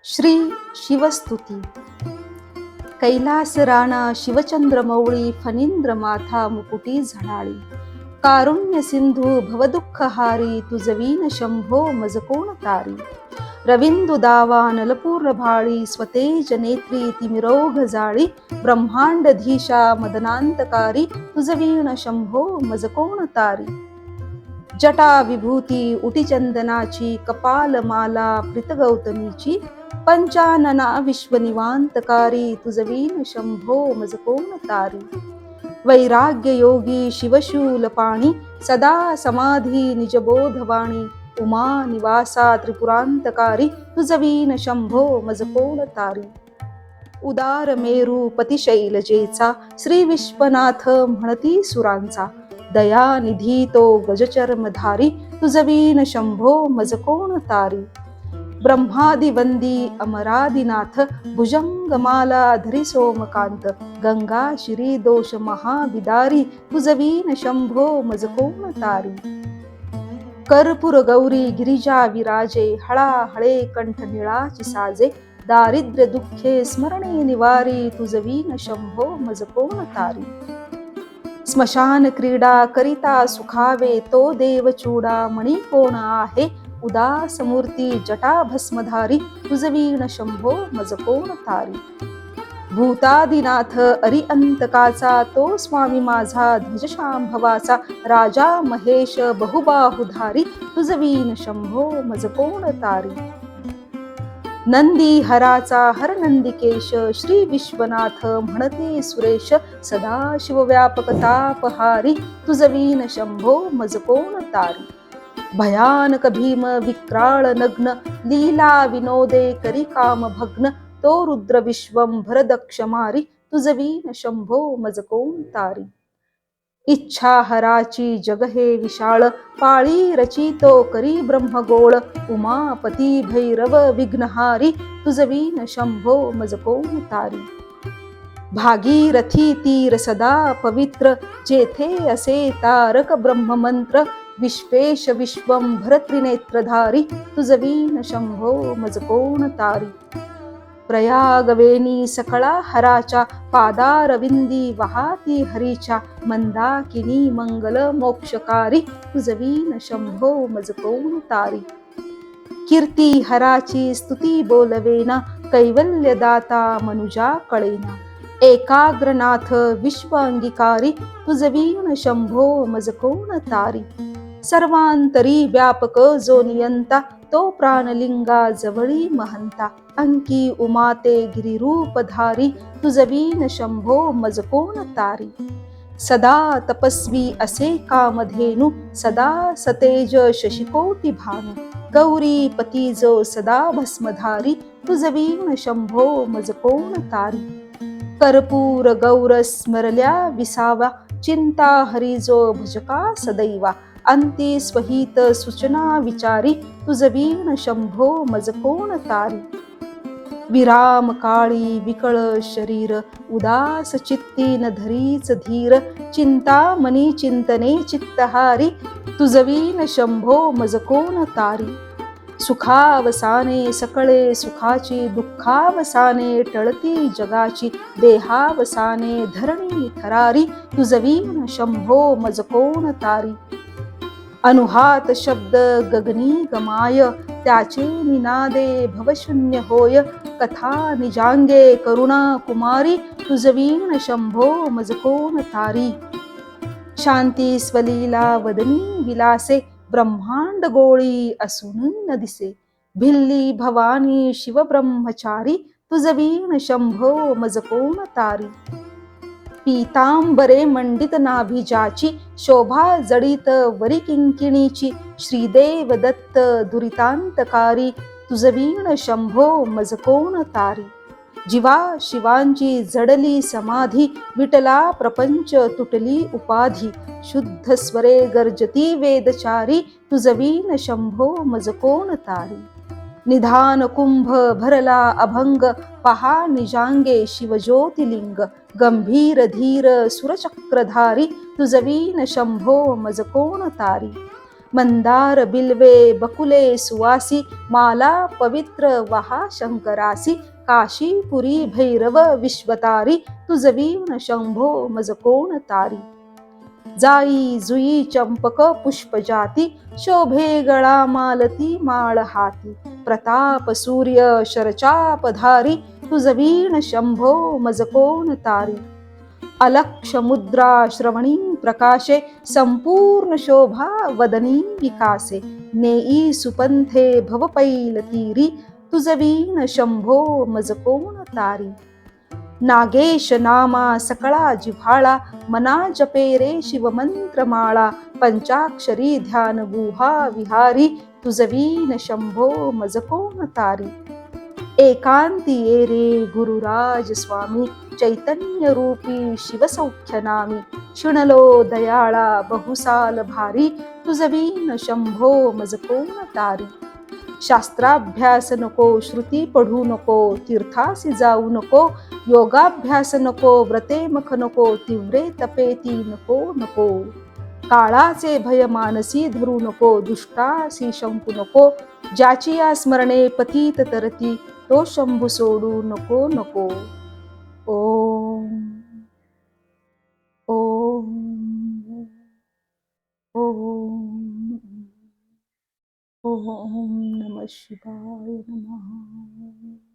श्री शिवस्तुती. कैलास राणा शिवचंद्र मौळी फणींद्र माथा मुकुटी झळाळी. कारुण्य सिंधू भवदुःखहारी तुझवीन शंभो मज कोण तारी. रविंदु दावा नलपूर भाळी स्वतेज नेत्री तिमिरोघ जाळी. ब्रह्मांडधीशा मदनांतकारी तुझवीन शंभो मज कोण तारी. जटा विभूती उटीचंदनाची कपाल माला प्रीत गौतमीची. पंचानना विश्वनिवांतकारी तुझवीन शंभो मज कोण तारी. वैराग्य योगी शिवशूल पाणी सदा समाधी निजबोधवाणी. उमा निवासा त्रिपुरांतकारी तुझवीन शंभो मज कोण तारी. उदार मेरू पतिशैलजेचा श्री विश्वनाथ म्हणती सुरांचा. दयानिधी तो गजचर्मधारी तुझवीन शंभो मज कोण तारी. ब्रह्मादिवंदी अमरादिनाथ भुजंगमाला धरी सोमकांत. गंगा शिरी दोष महाविदारी तुझवीन शंभो मज कोण तारी. कर्पूर गौरी गिरिजा विराजे हळाहळे कंठ निळाची साजे. दारिद्र्य दुःखे स्मरणे निवारी तुझवीन शंभो मज कोण तारी. स्मशान क्रीडा करिता सुखावे तो देव चूडा मणी कोण आहे. उदास मूर्ती जटा भस्मधारी तुझवीन शंभो मज कोण तारी. भूतादिनाथ अरिअंतकाचा तो स्वामी माझा ध्वजशांभवाचा. राजा महेश बहुबाहुधारी तुझवीन शंभो मज कोण तारी. नंदी हराचा हर नंदिकेश श्री विश्वनाथ म्हणते सुरेश. सदा शिवव्यापक तापहारी तुझवीन शंभो मज कोण तारी. भयानक भीम विक्राळ नग्न लीला विनोदे करी काम भग्न. तो रुद्र विश्वंभर दक्ष मारी तुझवीन शंभो मज कोण तारी. इच्छा हराची जग हे विशाळ पाळी रचितो करी ब्रह्मगोळ. उमापती भैरव विघ्नहारी तुझवीन शंभो मज कोण तारी. भागीरथी तीर सदा पवित्र जेथे असे तारक ब्रह्ममंत्र. विश्वेश विश्वंभर त्रिनेत्रधारी तुझवीन शंभो मज कोण तारी. प्रयागवेणी सकळा हराच्या पादारविंदी वहाती हरीच्या. मंदाकिनी मंगल मोक्षकारी तुझवीन शंभो मज कोण तारी. कीर्ती हराची स्तुती बोलवेना कैवल्यदाता मनुजा कळेना. एकाग्रनाथ विश्व अंगीकारी तुझवीन शंभो मज कोण तारी. सर्वांतरी व्यापक जो नियंता तो प्राणलिंगा जवळी महंता. अंकी उमाते गिरिरूपधारी तुझवीन शंभो मज कोण तारी. सदा तपस्वी असे कामधेनु सदा सतेज शशिकोटी भानु. गौरी पती जो सदा भस्मधारी तुझवीन शंभो मज कोण तारी. कर्पूर गौर स्मरल्या विसावा चिंता हरी जो भजका सदैवा. अंती स्वहित सूचना विचारी तुझवीन शंभो मज कोण तारी. विराम काळी विकळ शरीर उदास चित्ती न धरीच धीर. चिंता मनी चिंतने चित्तहारी तुझवीन शंभो मज कोण तारी. सुखावसाने सकळे सुखाची दुःखावसाने टळती जगाची. देहावसाने धरणी थरारी तुझवीन शंभो मज कोण तारी. अनुहात शब्द गगनी गमाय त्याचे निनादे भवशून्य होय. कथा निजांगे करुणा कुमारी तुझवीन शंभो मज कोण तारी. शांती स्वलीला वदनी विलासे ब्रह्मांड गोळी असून न दिसे. भिल्ली भवानी शिव ब्रह्मचारी तुझवीन शंभो मज कोण तारी. पीतांबरे मंडित नाभिजाची शोभा जडित वरी किंकिणीची. श्रीदेव दत्त दुरितांतकारी तुझवीन शंभो मज कोण तारी. जीवा शिवांची जडली समाधी विटला प्रपंच तुटली उपाधी. शुद्ध स्वरे गर्जती वेदचारी तुझवीन शंभो मज कोण तारी. निधान कुंभ भरला अभंग पहा निजांगे शिवज्योतिलिंग. गंभीर धीर सुरचक्रधारी तुझवीन शंभो मज कोण तारी. मंदार बिल्वे बकुले सुवासी माला पवित्र वहा शंकरासी काशीपुरी भैरव विश्वतारी तुझवीण शंभो मज कोण तारी जाई जुई चंपक पुष्पजाती शोभे गळा मालती माळ हाती प्रताप सूर्य शरचापधारी तुझवीण शंभो मज कोण तारी अलक्ष मुद्रा श्रवणी प्रकाशे संपूर्ण शोभा वदनी विकासे नेई सुपंथे भवपैल तीरी तुझवीण शंभो मज कोण तारी नागेश नामा सकळा जिव्हाळा मना जपे रे शिवमंत्रमाळा पंचाक्षरी ध्यान गुहा विहारी तुझवीन शंभो मज कोण तारी एकांती ये रे गुरुराज स्वामी चैतन्य रूपी शिवसौख्य नामी शिणलो दयाळा बहुसाल भारी तुझवीन शंभो मज कोण तारी शास्त्राभ्यास नको श्रुती पढू नको तीर्थासी जाऊ नको योगाभ्यास नको व्रते मख नको तीव्रे तपेती नको नको काळाचे भय मानसी धरू नको दुष्टासी शंकू नको ज्याची या स्मरणे पतीत तरती तो शंभू सोडू नको नको ओम ओम ओम ओम नमः शिवाय नमः